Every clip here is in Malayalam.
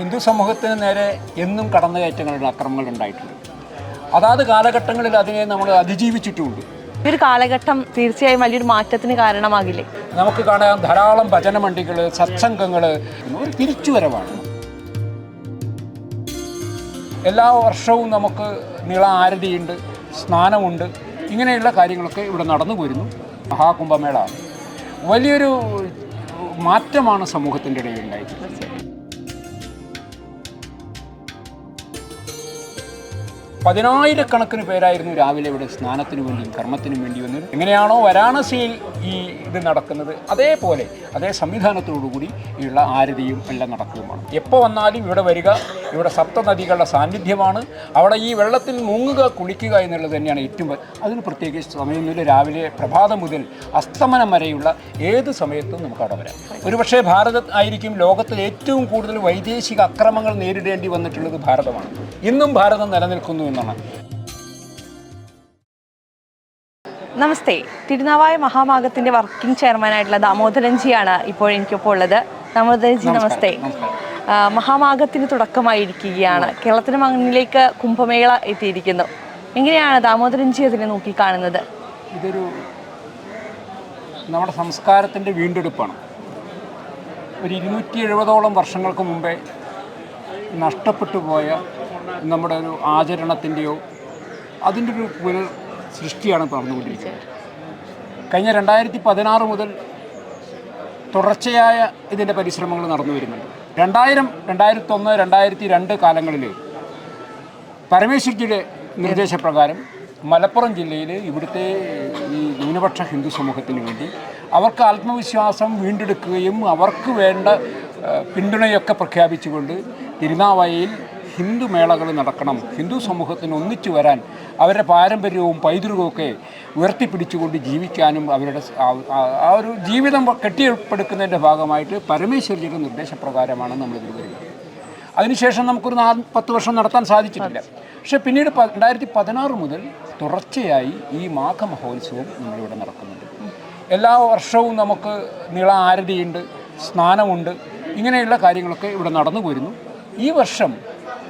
ഹിന്ദു സമൂഹത്തിന് നേരെ എന്നും കടന്നുകയറ്റങ്ങളുടെ അക്രമങ്ങൾ ഉണ്ടായിട്ടുണ്ട്. അതാത് കാലഘട്ടങ്ങളിൽ അതിനെ നമ്മൾ അതിജീവിച്ചിട്ടുമുണ്ട്. ഈ ഒരു കാലഘട്ടം തീർച്ചയായും വലിയൊരു മാറ്റത്തിന് കാരണമാകില്ലേ? നമുക്ക് കാണാൻ ധാരാളം ഭജനമണ്ഡികൾ, സത്സംഗങ്ങൾ, ഒരു തിരിച്ചുവരവാണ്. എല്ലാ വർഷവും നമുക്ക് നീള ആരതിയുണ്ട്, സ്നാനമുണ്ട്, ഇങ്ങനെയുള്ള കാര്യങ്ങളൊക്കെ ഇവിടെ നടന്നു പോരുന്നു. മഹാകുംഭമേള വലിയൊരു മാറ്റമാണ് സമൂഹത്തിൻ്റെ ഇടയിൽ ഉണ്ടായിട്ടുള്ളത്. പതിനായിരക്കണക്കിന് പേരായിരുന്നു രാവിലെ ഇവിടെ സ്നാനത്തിന് വേണ്ടിയും കർമ്മത്തിനും വേണ്ടി വന്നത്. എങ്ങനെയാണോ വാരാണസിയിൽ ഈ ഇത് നടക്കുന്നത്, അതേപോലെ അതേ സംവിധാനത്തോടുകൂടി ഉള്ള ആരതിയും എല്ലാം നടക്കുകയുമാണ്. എപ്പോൾ വന്നാലും ഇവിടെ വരിക, ഇവിടെ സപ്തനദികളുടെ സാന്നിധ്യമാണ്. അവിടെ ഈ വെള്ളത്തിൽ മുങ്ങുക, കുളിക്കുക എന്നുള്ളത് തന്നെയാണ് ഏറ്റവും. അതിന് പ്രത്യേകിച്ച് സമയമൊന്നുമില്ല. രാവിലെ പ്രഭാതം മുതൽ അസ്തമനം വരെയുള്ള ഏത് സമയത്തും നമുക്ക് അവിടെ വരാം. ഒരുപക്ഷെ ഭാരതം ആയിരിക്കും ലോകത്തിൽ ഏറ്റവും കൂടുതൽ വൈദേശിക അക്രമങ്ങൾ നേരിടേണ്ടി വന്നിട്ടുള്ളത് ഭാരതമാണ്. ഇന്നും ഭാരതം നിലനിൽക്കുന്നു എന്നാണ്. നമസ്തേ. തിരുനാവായ മഹാമാഘത്തിന്റെ വർക്കിംഗ് ചെയർമാനായിട്ടുള്ള ദാമോദരൻജിയാണ് ഇപ്പോൾ എനിക്കൊപ്പം ഉള്ളത്. ദാമോദരൻജി നമസ്തേ. മഹാമാഘത്തിന് തുടക്കമായിരിക്കുകയാണ്. കേരളത്തിന് മണ്ണിലേക്ക് കുംഭമേള എത്തിയിരിക്കുന്നു. എങ്ങനെയാണ് ദാമോദരൻജി അതിനെ നോക്കിക്കാണുന്നത്? ഇതൊരു നമ്മുടെ സംസ്കാരത്തിൻ്റെ വീണ്ടെടുപ്പാണ്. ഒരു 270ഓളം വർഷങ്ങൾക്ക് മുമ്പേ നഷ്ടപ്പെട്ടു പോയ നമ്മുടെ ഒരു ആചരണത്തിൻ്റെയോ അതിൻ്റെ ഒരു പുനർ സൃഷ്ടിയാണ് നടന്നുകൊണ്ടിരിക്കുന്നത്. കഴിഞ്ഞ 2016 മുതൽ തുടർച്ചയായ ഇതിൻ്റെ പരിശ്രമങ്ങൾ നടന്നു വരുന്നുണ്ട്. 2000, 2001, 2002 കാലങ്ങളിൽ പരമേശ്വരജിയുടെ നിർദ്ദേശപ്രകാരം മലപ്പുറം ജില്ലയിൽ ഇവിടുത്തെ ഈ ന്യൂനപക്ഷ ഹിന്ദു സമൂഹത്തിന് വേണ്ടി അവർക്ക് ആത്മവിശ്വാസം വീണ്ടെടുക്കുകയും അവർക്ക് വേണ്ട പിന്തുണയൊക്കെ പ്രഖ്യാപിച്ചുകൊണ്ട് തിരുനാവായയിൽ ഹിന്ദു മേളകൾ നടക്കണം, ഹിന്ദു സമൂഹത്തിന് ഒന്നിച്ചു വരാൻ, അവരുടെ പാരമ്പര്യവും പൈതൃകവുമൊക്കെ ഉയർത്തിപ്പിടിച്ചുകൊണ്ട് ജീവിക്കാനും അവരുടെ ആ ഒരു ജീവിതം കെട്ടിപ്പടുക്കുന്നതിൻ്റെ ഭാഗമായിട്ട് പരമേശ്വരജിയുടെ നിർദ്ദേശപ്രകാരമാണ് നമ്മളിതിൽ വരുന്നത്. അതിനുശേഷം നമുക്കൊരു 10 വർഷം നടത്താൻ സാധിച്ചിട്ടില്ല. പക്ഷേ പിന്നീട് 2016 മുതൽ തുടർച്ചയായി ഈ മാഘമഹോത്സവം നമ്മളിവിടെ നടക്കുന്നുണ്ട്. എല്ലാ വർഷവും നമുക്ക് നീള ആരതിയുണ്ട്, സ്നാനമുണ്ട്, ഇങ്ങനെയുള്ള കാര്യങ്ങളൊക്കെ ഇവിടെ നടന്നു പോരുന്നു. ഈ വർഷം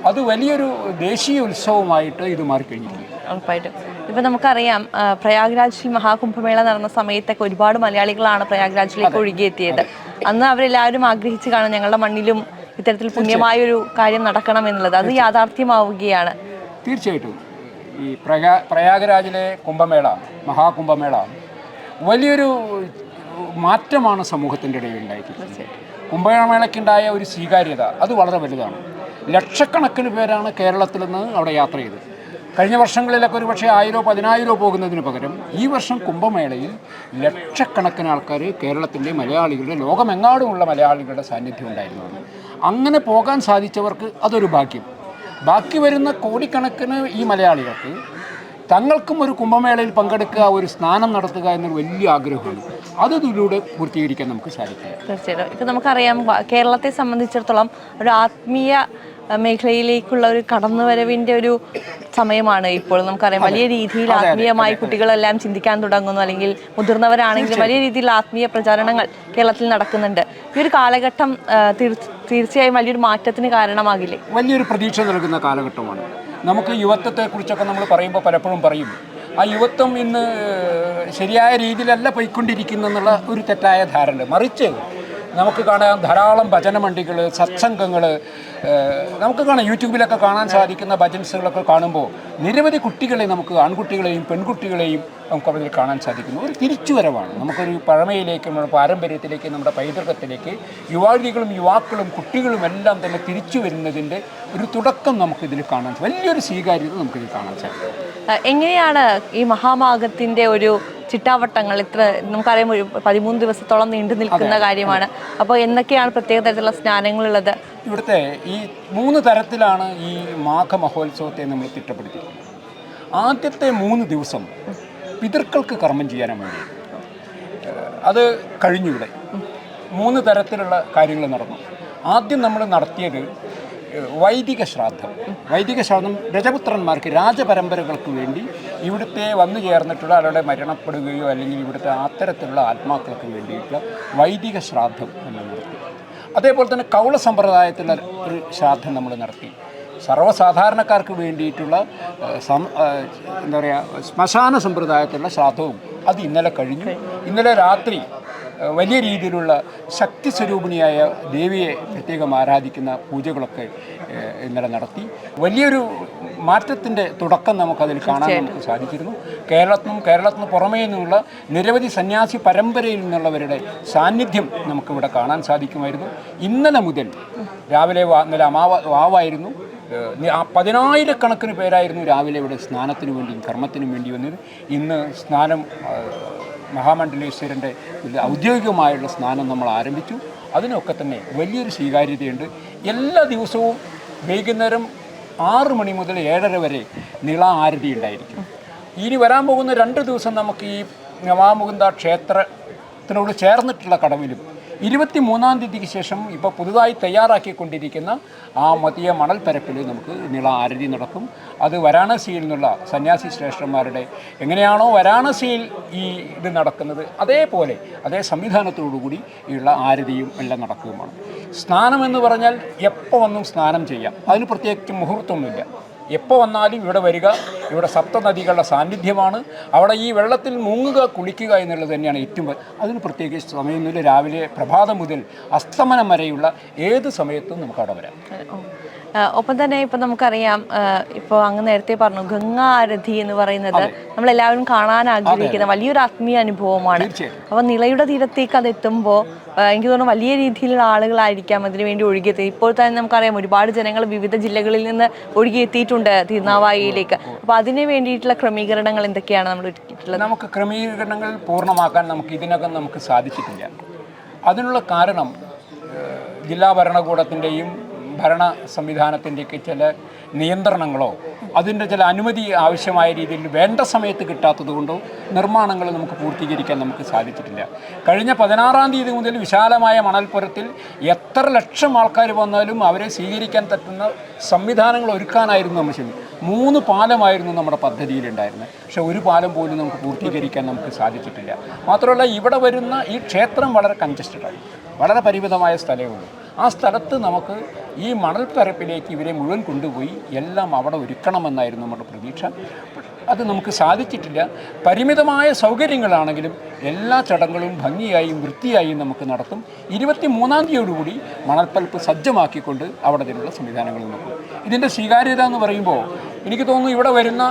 അത് വലിയൊരു ദേശീയ ഉത്സവമായിട്ട് ഇത് മാറിക്കഴിഞ്ഞിരിക്കുന്നു. ഉറപ്പായിട്ടും. ഇപ്പം നമുക്കറിയാം, പ്രയാഗ്രാജിൽ മഹാകുംഭമേള നടന്ന സമയത്തൊക്കെ ഒരുപാട് മലയാളികളാണ് പ്രയാഗ്രാജിലേക്ക് ഒഴുകിയെത്തിയത്. അന്ന് അവരെല്ലാവരും ആഗ്രഹിച്ച് കാണാൻ ഞങ്ങളുടെ മണ്ണിലും ഇത്തരത്തിൽ പുണ്യമായൊരു കാര്യം നടക്കണം എന്നുള്ളത്. അത് യാഥാർത്ഥ്യമാവുകയാണ്. തീർച്ചയായിട്ടും ഈ പ്രയാഗ്രാജിലെ കുംഭമേള, മഹാകുംഭമേള വലിയൊരു മാറ്റമാണ് സമൂഹത്തിൻ്റെ ഇടയിൽ ഉണ്ടായിട്ടുള്ളത്. കുംഭമേളയ്ക്കുണ്ടായ ഒരു സ്വീകാര്യത അത് വളരെ വലുതാണ്. ലക്ഷക്കണക്കിന് പേരാണ് കേരളത്തിൽ നിന്ന് അവിടെ യാത്ര ചെയ്തത്. കഴിഞ്ഞ വർഷങ്ങളിലൊക്കെ ഒരു പക്ഷേ 1000, 10,000 പോകുന്നതിന് പകരം ഈ വർഷം കുംഭമേളയിൽ ലക്ഷക്കണക്കിന് ആൾക്കാർ കേരളത്തിൻ്റെ മലയാളികളുടെ, ലോകമെങ്ങാടുമുള്ള മലയാളികളുടെ സാന്നിധ്യം ഉണ്ടായിരുന്നു. അങ്ങനെ പോകാൻ സാധിച്ചവർക്ക് അതൊരു ഭാഗ്യം. ബാക്കി വരുന്ന കോടിക്കണക്കിന് ഈ മലയാളികൾക്ക് തങ്ങൾക്കും ഒരു കുംഭമേളയിൽ പങ്കെടുക്കുക, ഒരു സ്നാനം നടത്തുക എന്നൊരു വലിയ ആഗ്രഹമാണ്. അതിലൂടെ പൂർത്തീകരിക്കാൻ നമുക്ക് സാധിക്കും. തീർച്ചയായിട്ടും. ഇപ്പം നമുക്കറിയാം, കേരളത്തെ സംബന്ധിച്ചിടത്തോളം ഒരു ആത്മീയ മേഖലയിലേക്കുള്ള ഒരു കടന്നുവരവിൻ്റെ ഒരു സമയമാണ് ഇപ്പോൾ. നമുക്കറിയാം, വലിയ രീതിയിൽ ആത്മീയമായി കുട്ടികളെല്ലാം ചിന്തിക്കാൻ തുടങ്ങുന്നു, അല്ലെങ്കിൽ മുതിർന്നവരാണെങ്കിലും വലിയ രീതിയിൽ ആത്മീയ പ്രചാരണങ്ങൾ കേരളത്തിൽ നടക്കുന്നുണ്ട്. ഈ ഒരു കാലഘട്ടം തീർച്ചയായും വലിയൊരു മാറ്റത്തിന് കാരണമാകില്ലേ? വലിയൊരു പ്രതീക്ഷ നൽകുന്ന കാലഘട്ടമാണ്. നമുക്ക് യുവത്വത്തെക്കുറിച്ചൊക്കെ നമ്മൾ പറയുമ്പോൾ പലപ്പോഴും പറയും, ആ യുവത്വം ഇന്ന് ശരിയായ രീതിയിലല്ല പോയിക്കൊണ്ടിരിക്കുന്നെന്നുള്ള ഒരു തെറ്റായ ധാരണ. മറിച്ച് നമുക്ക് കാണാൻ ധാരാളം ഭജനമണ്ഡികൾ, സത്സംഗങ്ങൾ, നമുക്ക് കാണാം യൂട്യൂബിലൊക്കെ കാണാൻ സാധിക്കുന്ന ഭജൻസുകളൊക്കെ കാണുമ്പോൾ നിരവധി കുട്ടികളെ, നമുക്ക് ആൺകുട്ടികളെയും പെൺകുട്ടികളെയും നമുക്ക് അതിൽ കാണാൻ സാധിക്കുന്നു. ഒരു തിരിച്ചുവരവാണ്. നമുക്കൊരു പഴമയിലേക്ക്, നമ്മുടെ പാരമ്പര്യത്തിലേക്ക്, നമ്മുടെ പൈതൃകത്തിലേക്ക് യുവാക്കളും യുവാക്കളും കുട്ടികളും എല്ലാം തന്നെ തിരിച്ചു വരുന്നതിൻ്റെ ഒരു തുടക്കം നമുക്കിതിൽ കാണാൻ, വലിയൊരു സ്വീകാര്യത നമുക്കിതിൽ കാണാൻ സാധിക്കും. എങ്ങനെയാണ് ഈ മഹാമാഘത്തിൻ്റെ ഒരു ചിട്ടാവട്ടങ്ങൾ? ഇത്ര നമുക്കറിയാം, 13 ദിവസത്തോളം നീണ്ടു നിൽക്കുന്ന കാര്യമാണ്. അപ്പോൾ എന്തൊക്കെയാണ് പ്രത്യേക തരത്തിലുള്ള സ്നാനങ്ങളുള്ളത്? ഇവിടുത്തെ ഈ 3 തരത്തിലാണ് ഈ മാഘമഹോത്സവത്തെ നമ്മൾ തിട്ടപ്പെടുത്തിയത്. ആദ്യത്തെ 3 ദിവസം പിതൃക്കൾക്ക് കർമ്മം ചെയ്യാൻ വേണ്ടി അത് കഴിഞ്ഞിവിടെ 3 തരത്തിലുള്ള കാര്യങ്ങൾ നടന്നു. ആദ്യം നമ്മൾ നടത്തിയത് വൈദിക ശ്രാദ്ധം. വൈദിക ശ്രാദ്ധം രജപുത്രന്മാർക്ക്, രാജപരമ്പരകൾക്ക് വേണ്ടി ഇവിടുത്തെ വന്നു ചേർന്നിട്ടുള്ള അവരുടെ മരണപ്പെടുകയോ അല്ലെങ്കിൽ ഇവിടുത്തെ അത്തരത്തിലുള്ള ആത്മാക്കൾക്ക് വേണ്ടിയിട്ടുള്ള വൈദിക ശ്രാദ്ധം എന്ന് നടത്തി. അതേപോലെ തന്നെ കൗള സമ്പ്രദായത്തിലുള്ള ഒരു ശ്രാദ്ധം നമ്മൾ നടത്തി. സർവ്വസാധാരണക്കാർക്ക് വേണ്ടിയിട്ടുള്ള എന്താ പറയുക ശ്മശാന സമ്പ്രദായത്തിലുള്ള ശ്രാദ്ധവും അത് ഇന്നലെ കഴിഞ്ഞു. ഇന്നലെ രാത്രി വലിയ രീതിയിലുള്ള ശക്തി സ്വരൂപിണിയായ ദേവിയെ പ്രത്യേകം ആരാധിക്കുന്ന പൂജകളൊക്കെ ഇന്നലെ നടത്തി. വലിയൊരു മാറ്റത്തിൻ്റെ തുടക്കം നമുക്കതിൽ കാണാൻ നമുക്ക് സാധിച്ചിരുന്നു. കേരളത്തിന് പുറമേ നിന്നുള്ള നിരവധി സന്യാസി പരമ്പരയിൽ നിന്നുള്ളവരുടെ സാന്നിധ്യം നമുക്കിവിടെ കാണാൻ സാധിക്കുമായിരുന്നു. ഇന്നലെ മുതൽ രാവിലെ ഇന്നലെ വാവായിരുന്നു. 10,000-കണക്കിന് പേരായിരുന്നു രാവിലെ ഇവിടെ സ്നാനത്തിന് വേണ്ടിയും കർമ്മത്തിനും വേണ്ടി വന്നത്. ഇന്ന് സ്നാനം മഹാമണ്ഡലേശ്വരൻ്റെ ഔദ്യോഗികമായുള്ള സ്നാനം നമ്മൾ ആരംഭിച്ചു. അതിനൊക്കെ തന്നെ വലിയൊരു സ്വീകാര്യതയുണ്ട്. എല്ലാ ദിവസവും വൈകുന്നേരം 6 മണി മുതൽ 7:30 വരെ നിള ആരതി ഉണ്ടായിരിക്കും. ഇനി വരാൻ പോകുന്ന 2 ദിവസം നമുക്ക് ഈ നവാമുകുന്ദ ക്ഷേത്രത്തിനോട് ചേർന്നിട്ടുള്ള കടവിലും 23-ാം തീയതിക്ക് ശേഷം ഇപ്പോൾ പുതുതായി തയ്യാറാക്കിക്കൊണ്ടിരിക്കുന്ന ആ മതിയ മണൽപ്പരപ്പിൽ നമുക്ക് നിള ആരതി നടക്കും. അത് വാരാണസിയിൽ നിന്നുള്ള സന്യാസി ശ്രേഷ്ഠന്മാരുടെ എങ്ങനെയാണോ വാരാണസിയിൽ ഈ ഇത് നടക്കുന്നത് അതേപോലെ അതേ സംവിധാനത്തോടുകൂടി ഉള്ള ആരതിയും എല്ലാം നടക്കുകയുമാണ്. സ്നാനമെന്ന് പറഞ്ഞാൽ എപ്പോൾ വന്നും സ്നാനം ചെയ്യാം. അതിന് പ്രത്യേകിച്ച് മുഹൂർത്തമൊന്നുമില്ല. എപ്പോൾ വന്നാലും ഇവിടെ വരിക. ഇവിടെ സപ്തനദികളുടെ സാന്നിധ്യമാണ്. അവിടെ ഈ വെള്ളത്തിൽ മുങ്ങുക കുളിക്കുക എന്നുള്ളത് തന്നെയാണ് ഏറ്റവും. അതിന് പ്രത്യേകിച്ച് സമയമൊന്നുമില്ല. രാവിലെ പ്രഭാതം മുതൽ അസ്തമനം വരെയുള്ള ഏത് സമയത്തും നമുക്ക് അവിടെ വരാം. ഒപ്പം തന്നെ ഇപ്പം നമുക്കറിയാം, ഇപ്പോൾ അങ്ങ് നേരത്തെ പറഞ്ഞു ഗംഗാ ആരതി എന്ന് പറയുന്നത് നമ്മളെല്ലാവരും കാണാൻ ആഗ്രഹിക്കുന്ന വലിയൊരു ആത്മീയ അനുഭവമാണ്. അപ്പം നിളയുടെ തീരത്തേക്ക് അത് എത്തുമ്പോൾ എനിക്ക് തോന്നുന്നു വലിയ രീതിയിലുള്ള ആളുകളായിരിക്കാം അതിനു വേണ്ടി ഒഴുകിയെത്തി. ഇപ്പോൾ തന്നെ നമുക്കറിയാം ഒരുപാട് ജനങ്ങൾ വിവിധ ജില്ലകളിൽ നിന്ന് ഒഴുകിയെത്തിയിട്ടുണ്ട് തിരുനാവായിലേക്ക്. അപ്പോൾ അതിന് വേണ്ടിയിട്ടുള്ള ക്രമീകരണങ്ങൾ എന്തൊക്കെയാണ് നമ്മൾ ഒരുക്കിയിട്ടുള്ളത്? നമുക്ക് ക്രമീകരണങ്ങൾ പൂർണ്ണമാക്കാൻ ഇതിനകം നമുക്ക് സാധിച്ചിട്ടില്ല. അതിനുള്ള കാരണം ജില്ലാ ഭരണകൂടത്തിൻ്റെയും ഭരണ സംവിധാനത്തിൻ്റെയൊക്കെ ചില നിയന്ത്രണങ്ങളോ അതിൻ്റെ ചില അനുമതി ആവശ്യമായ രീതിയിൽ വേണ്ട സമയത്ത് കിട്ടാത്തത് കൊണ്ടോ നിർമ്മാണങ്ങൾ നമുക്ക് പൂർത്തീകരിക്കാൻ നമുക്ക് സാധിച്ചിട്ടില്ല. കഴിഞ്ഞ 16-ാം തീയതി മുതൽ വിശാലമായ മണൽപ്പുരത്തിൽ എത്ര ലക്ഷം ആൾക്കാർ വന്നാലും അവരെ സ്വീകരിക്കാൻ പറ്റുന്ന സംവിധാനങ്ങൾ ഒരുക്കാനായിരുന്നു നമ്മൾ ശ്രമിച്ചത്. 3 പാലമായിരുന്നു നമ്മുടെ പദ്ധതിയിലുണ്ടായിരുന്നത്. പക്ഷേ ഒരു പാലം പോലും നമുക്ക് പൂർത്തീകരിക്കാൻ നമുക്ക് സാധിച്ചിട്ടില്ല. മാത്രമല്ല ഇവിടെ വരുന്ന ഈ ക്ഷേത്രം വളരെ കൺജസ്റ്റഡായി, വളരെ പരിമിതമായ സ്ഥലമേ ഉള്ളൂ. ആ സ്ഥലത്ത് നമുക്ക് ഈ മണൽപ്പരപ്പിലേക്ക് ഇവരെ മുഴുവൻ കൊണ്ടുപോയി എല്ലാം അവിടെ ഒരുക്കണമെന്നായിരുന്നു നമ്മുടെ പ്രതീക്ഷ. അത് നമുക്ക് സാധിച്ചിട്ടില്ല. പരിമിതമായ സൗകര്യങ്ങളാണെങ്കിലും എല്ലാ ചടങ്ങുകളും ഭംഗിയായും വൃത്തിയായും നമുക്ക് നടത്തും. 23-ാം തീയതിയോടുകൂടി മണൽപ്പരപ്പ് സജ്ജമാക്കിക്കൊണ്ട് അവിടെ ഇതിനുള്ള സംവിധാനങ്ങൾ നോക്കും. ഇതിൻ്റെ സ്വീകാര്യത എന്ന് പറയുമ്പോൾ എനിക്ക് തോന്നുന്നു ഇവിടെ വരുന്ന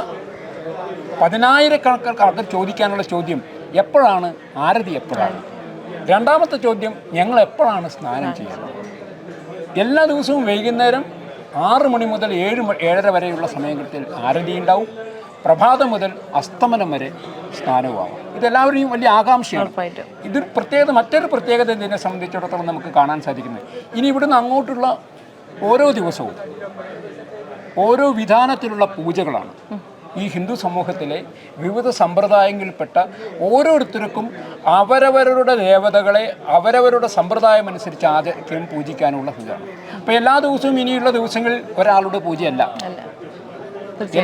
10,000-കണക്കിന് ആൾക്കാർ ചോദിക്കാനുള്ള ചോദ്യം എപ്പോഴാണ് ആരതി, എപ്പോഴാണ്. രണ്ടാമത്തെ ചോദ്യം ഞങ്ങൾ എപ്പോഴാണ് സ്നാനം ചെയ്യുന്നത്. എല്ലാ ദിവസവും വൈകുന്നേരം 6 മണി മുതൽ 7:30 വരെയുള്ള സമയങ്ങളിൽ ആരതി ഉണ്ടാവും. പ്രഭാതം മുതൽ അസ്തമനം വരെ സ്നാനവുമാകും. ഇതെല്ലാവരെയും വലിയ ആകാംക്ഷയാണ്. മറ്റൊരു പ്രത്യേകത ഇതിനെ സംബന്ധിച്ചിടത്തോളം നമുക്ക് കാണാൻ സാധിക്കുന്നത് ഇനി ഇവിടുന്ന് അങ്ങോട്ടുള്ള ഓരോ ദിവസവും ഓരോ വിധാനത്തിലുള്ള പൂജകളാണ്. ഈ ഹിന്ദു സമൂഹത്തിലെ വിവിധ സമ്പ്രദായങ്ങളിൽപ്പെട്ട ഓരോരുത്തർക്കും അവരവരുടെ ദേവതകളെ അവരവരുടെ സമ്പ്രദായം അനുസരിച്ച് ആചരിക്കാൻ പൂജിക്കാനുള്ള ഇതാണ്. അപ്പോൾ എല്ലാ ദിവസവും ഇനിയുള്ള ദിവസങ്ങളിൽ ഒരാളുടെ പൂജയല്ല,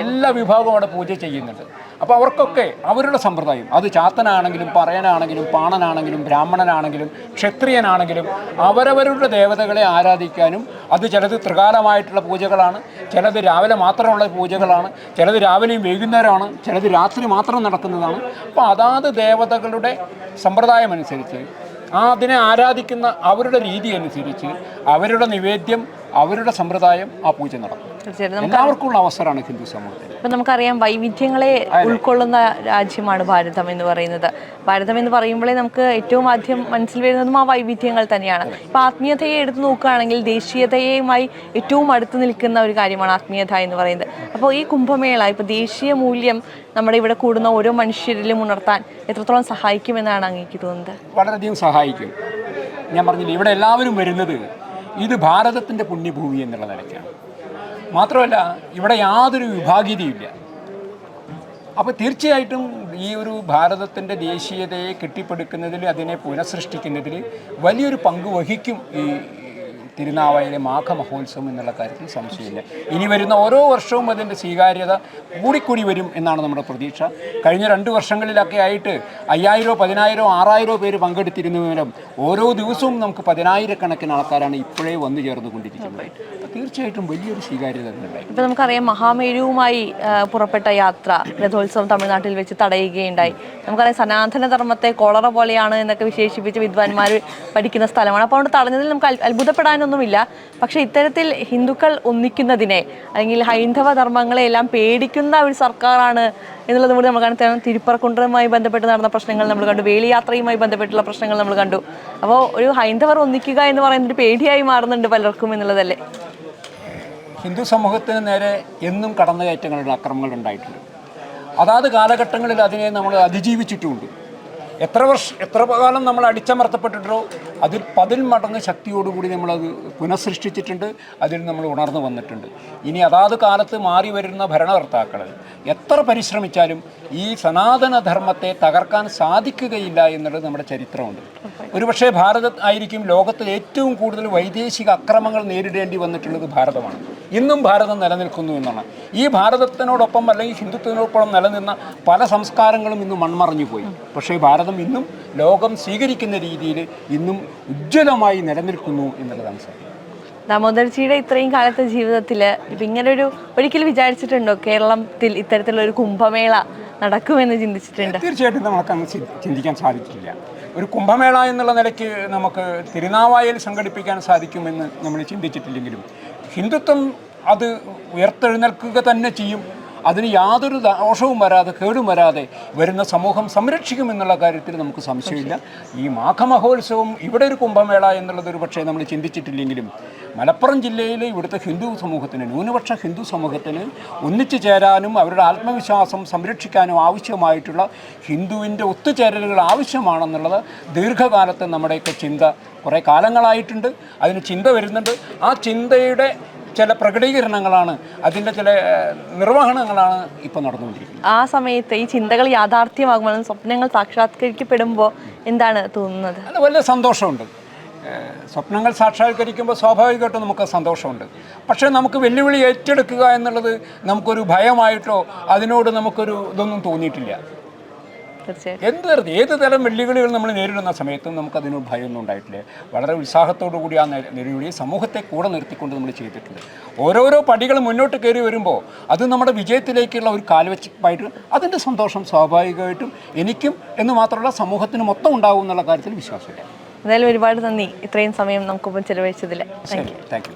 എല്ലാ വിഭാഗവും അവിടെ പൂജ ചെയ്യുന്നുണ്ട്. അപ്പോൾ അവർക്കൊക്കെ അവരുടെ സമ്പ്രദായം, അത് ചാത്തനാണെങ്കിലും പറയനാണെങ്കിലും പാണനാണെങ്കിലും ബ്രാഹ്മണനാണെങ്കിലും ക്ഷത്രിയനാണെങ്കിലും അവരവരുടെ ദേവതകളെ ആരാധിക്കാനും അത് ചിലത് ത്രികാലമായിട്ടുള്ള പൂജകളാണ്, ചിലത് രാവിലെ മാത്രമുള്ള പൂജകളാണ്, ചിലത് രാവിലെയും വൈകുന്നേരമാണ്, ചിലത് രാത്രി മാത്രം നടക്കുന്നതാണ്. അപ്പോൾ അതാത് ദേവതകളുടെ സമ്പ്രദായം അനുസരിച്ച് അതിനെ ആരാധിക്കുന്ന അവരുടെ രീതി അനുസരിച്ച് അവരുടെ നിവേദ്യം അവരുടെ സമ്പ്രദായം ആ പൂജ നടക്കും. എല്ലാവർക്കുള്ള അവസരമാണ് ഹിന്ദു സമൂഹത്തിൽ. ഇപ്പം നമുക്കറിയാം വൈവിധ്യങ്ങളെ ഉൾക്കൊള്ളുന്ന രാജ്യമാണ് ഭാരതം എന്ന് പറയുന്നത്. ഭാരതം എന്ന് പറയുമ്പോഴേ നമുക്ക് ഏറ്റവും ആദ്യം മനസ്സിൽ വരുന്നതും ആ വൈവിധ്യങ്ങൾ തന്നെയാണ്. ഇപ്പം ആത്മീയതയെ എടുത്തു നോക്കുകയാണെങ്കിൽ ദേശീയതയുമായി ഏറ്റവും അടുത്ത് നിൽക്കുന്ന ഒരു കാര്യമാണ് ആത്മീയത എന്ന് പറയുന്നത്. അപ്പോൾ ഈ കുംഭമേള ഇപ്പോൾ ദേശീയ മൂല്യം നമ്മുടെ ഇവിടെ കൂടുന്ന ഓരോ മനുഷ്യരിലും ഉണർത്താൻ എത്രത്തോളം സഹായിക്കുമെന്നാണ് അങ്ങേക്ക് തോന്നുന്നത്? വളരെയധികം സഹായിക്കും. ഞാൻ പറഞ്ഞില്ല, ഇവിടെ എല്ലാവരും വരുന്നത് ഇത് ഭാരതത്തിൻ്റെ പുണ്യഭൂമി എന്നുള്ള നിലയ്ക്കാണ്. മാത്രമല്ല ഇവിടെ യാതൊരു വിഭാഗീയതയില്ല. അപ്പോൾ തീർച്ചയായിട്ടും ഈ ഒരു ഭാരതത്തിൻ്റെ ദേശീയതയെ കെട്ടിപ്പടുക്കുന്നതിൽ അതിനെ പുനഃസൃഷ്ടിക്കുന്നതിൽ വലിയൊരു പങ്ക് വഹിക്കും ഈ തിരുനാവായയിലെ മാഘമഹോത്സവം എന്നുള്ള കാര്യത്തിൽ സംശയമില്ല. ഇനി വരുന്ന ഓരോ വർഷവും അതിൻ്റെ സ്വീകാര്യത കൂടിക്കൂടി വരും എന്നാണ് നമ്മുടെ പ്രതീക്ഷ. കഴിഞ്ഞ 2 വർഷങ്ങളിലൊക്കെ ആയിട്ട് 5000, 10000, 6000 പേര് പങ്കെടുത്തിരുന്നവരും ഓരോ ദിവസവും നമുക്ക് 10000കണക്കിന് ആൾക്കാരാണ് ഇപ്പോഴേ വന്നു ചേർന്നുകൊണ്ടിരിക്കുന്നത്. തീർച്ചയായിട്ടും വലിയൊരു സ്വീകാര്യത ഉണ്ടായി. ഇപ്പം നമുക്കറിയാം, മഹാമേരുവുമായി പുറപ്പെട്ട യാത്ര രഥോത്സവം തമിഴ്നാട്ടിൽ വെച്ച് തടയുകയുണ്ടായി. നമുക്കറിയാം, സനാതന ധർമ്മത്തെ കോളറ പോലെയാണ് എന്നൊക്കെ വിശേഷിപ്പിച്ച് വിദ്വാൻമാർ പഠിക്കുന്ന സ്ഥലമാണ്. അപ്പോൾ അതുകൊണ്ട് തടഞ്ഞതിൽ നമുക്ക് അത്ഭുതപ്പെടാനൊന്നുമില്ല. പക്ഷേ ഇത്തരത്തിൽ ഹിന്ദുക്കൾ ഒന്നിക്കുന്നതിനെ അല്ലെങ്കിൽ ഹൈന്ദവ ധർമ്മങ്ങളെ എല്ലാം പേടിക്കുന്ന ഒരു സർക്കാരാണ് എന്നുള്ളത് കൂടി നമ്മൾ കാണും. തിരുപ്പറക്കുണ്ടറുമായി ബന്ധപ്പെട്ട് നടന്ന പ്രശ്നങ്ങൾ നമ്മൾ കണ്ടു, വേലിയാത്രയുമായി ബന്ധപ്പെട്ടുള്ള പ്രശ്നങ്ങൾ നമ്മൾ കണ്ടു. അപ്പോൾ ഒരു ഹൈന്ദവർ ഒന്നിക്കുക എന്ന് പറയുന്നത് ഒരു പേടിയായി മാറുന്നുണ്ട് പലർക്കും എന്നുള്ളതല്ലേ? ഹിന്ദു സമൂഹത്തിന് നേരെ എന്നും കടന്നുകയറ്റങ്ങളുടെ അക്രമങ്ങൾ ഉണ്ടായിട്ടുണ്ട്. അതാത് കാലഘട്ടങ്ങളിൽ അതിനെ നമ്മൾ അതിജീവിച്ചിട്ടുമുണ്ട്. എത്ര കാലം നമ്മൾ അടിച്ചമർത്തപ്പെട്ടിട്ടോ അതിൽ 10 മടങ്ങ് ശക്തിയോടുകൂടി നമ്മളത് പുനഃസൃഷ്ടിച്ചിട്ടുണ്ട്. അതിൽ നമ്മൾ ഉണർന്നു വന്നിട്ടുണ്ട്. ഇനി അതാത് കാലത്ത് മാറി വരുന്ന ഭരണകർത്താക്കൾ എത്ര പരിശ്രമിച്ചാലും ഈ സനാതനധർമ്മത്തെ തകർക്കാൻ സാധിക്കുകയില്ല എന്നുള്ളത് നമ്മുടെ ചരിത്രമുണ്ട്. ഒരുപക്ഷെ ഭാരതം ആയിരിക്കും ലോകത്തിൽ ഏറ്റവും കൂടുതൽ വൈദേശിക അക്രമങ്ങൾ നേരിടേണ്ടി വന്നിട്ടുള്ളത് ഭാരതമാണ്. ഇന്നും ഭാരതം നിലനിൽക്കുന്നു എന്നാണ്. ഈ ഭാരതത്തിനോടൊപ്പം അല്ലെങ്കിൽ ഹിന്ദുത്വത്തിനോടൊപ്പം നിലനിന്ന പല സംസ്കാരങ്ങളും ഇന്ന് മൺമറഞ്ഞു പോയി. പക്ഷേ ഭാരതം ഇന്നും ലോകം സ്വീകരിക്കുന്ന രീതിയിൽ ഇന്നും ഉജ്ജ്വലമായി നിലനിൽക്കുന്നു എന്നുള്ളതാണ് സത്യം. ദാമോദർജിയുടെ ഇത്രയും കാലത്തെ ജീവിതത്തിൽ ഇപ്പം ഇങ്ങനൊരു ഒരിക്കലും വിചാരിച്ചിട്ടുണ്ടോ കേരളത്തിൽ ഇത്തരത്തിലുള്ള ഒരു കുംഭമേള നടക്കുമെന്ന് ചിന്തിച്ചിട്ടുണ്ട്? തീർച്ചയായിട്ടും നമുക്കങ്ങ് ചിന്തിക്കാൻ സാധിച്ചിട്ടില്ല. ഒരു കുംഭമേള എന്നുള്ള നിലയ്ക്ക് നമുക്ക് തിരുനാവായയിൽ സംഘടിപ്പിക്കാൻ സാധിക്കുമെന്ന് നമ്മൾ ചിന്തിച്ചിട്ടില്ലെങ്കിലും ഹിന്ദുത്വം അത് ഉയർത്തെഴുന്നേൽക്കുക തന്നെ ചെയ്യും. അതിന് യാതൊരു ദോഷവും വരാതെ, കേടും വരാതെ വരുന്ന സമൂഹം സംരക്ഷിക്കുമെന്നുള്ള കാര്യത്തിൽ നമുക്ക് സംശയമില്ല. ഈ മാഘമഹോത്സവം ഇവിടെ ഒരു കുംഭമേള എന്നുള്ളത് ഒരു പക്ഷേ നമ്മൾ ചിന്തിച്ചിട്ടില്ലെങ്കിലും മലപ്പുറം ജില്ലയിലെ ഇവിടുത്തെ ഹിന്ദു സമൂഹത്തിന്, ന്യൂനപക്ഷ ഹിന്ദു സമൂഹത്തിന് ഒന്നിച്ചു ചേരാനും അവരുടെ ആത്മവിശ്വാസം സംരക്ഷിക്കാനും ആവശ്യമായിട്ടുള്ള ഹിന്ദുവിൻ്റെ ഒത്തുചേരലുകൾ ആവശ്യമാണെന്നുള്ളത് ദീർഘകാലത്തെ നമ്മുടെയൊക്കെ ചിന്ത കുറേ കാലങ്ങളായിട്ടുണ്ട്. അതിന് ചിന്ത വരുന്നുണ്ട്. ആ ചിന്തയുടെ ചില പ്രകടീകരണങ്ങളാണ്, അതിൻ്റെ ചില നിർവഹണങ്ങളാണ് ഇപ്പോൾ നടന്നുകൊണ്ടിരിക്കുന്നത്. ആ സമയത്ത് ഈ ചിന്തകൾ യാഥാർത്ഥ്യമാകുമ്പോൾ, സ്വപ്നങ്ങൾ സാക്ഷാത്കരിക്കപ്പെടുമ്പോൾ എന്താണ് തോന്നുന്നത്? അത് വലിയ സന്തോഷമുണ്ട്. സ്വപ്നങ്ങൾ സാക്ഷാത്കരിക്കുമ്പോൾ സ്വാഭാവികമായിട്ടും നമുക്ക് സന്തോഷമുണ്ട്. പക്ഷേ നമുക്ക് വെല്ലുവിളി ഏറ്റെടുക്കുക എന്നുള്ളത് നമുക്കൊരു ഭയമായിട്ടോ അതിനോട് നമുക്കൊരു ഇതൊന്നും തോന്നിയിട്ടില്ല. ഏത് തരം വെല്ലുവിളികൾ നമ്മൾ നേരിടുന്ന സമയത്തും നമുക്കതിന് ഭയമൊന്നും ഉണ്ടായിട്ടില്ല. വളരെ ഉത്സാഹത്തോടു കൂടി ആ വെല്ലുവിളി സമൂഹത്തെ കൂടെ നിർത്തിക്കൊണ്ട് നമ്മൾ ചെയ്തിട്ടുണ്ട്. ഓരോരോ പടികൾ മുന്നോട്ട് കയറി വരുമ്പോൾ അത് നമ്മുടെ വിജയത്തിലേക്കുള്ള ഒരു കാൽവെപ്പായിട്ട് അതിൻ്റെ സന്തോഷം സ്വാഭാവികമായിട്ടും എനിക്കും എന്ന് മാത്രമല്ല സമൂഹത്തിന് മൊത്തം ഉണ്ടാവും എന്നുള്ള കാര്യത്തിൽ വിശ്വാസമില്ല. എന്തായാലും ഒരുപാട് നന്ദി ഇത്രയും സമയം നമുക്കൊപ്പം ചെലവഴിച്ചതിൽ. Thank you.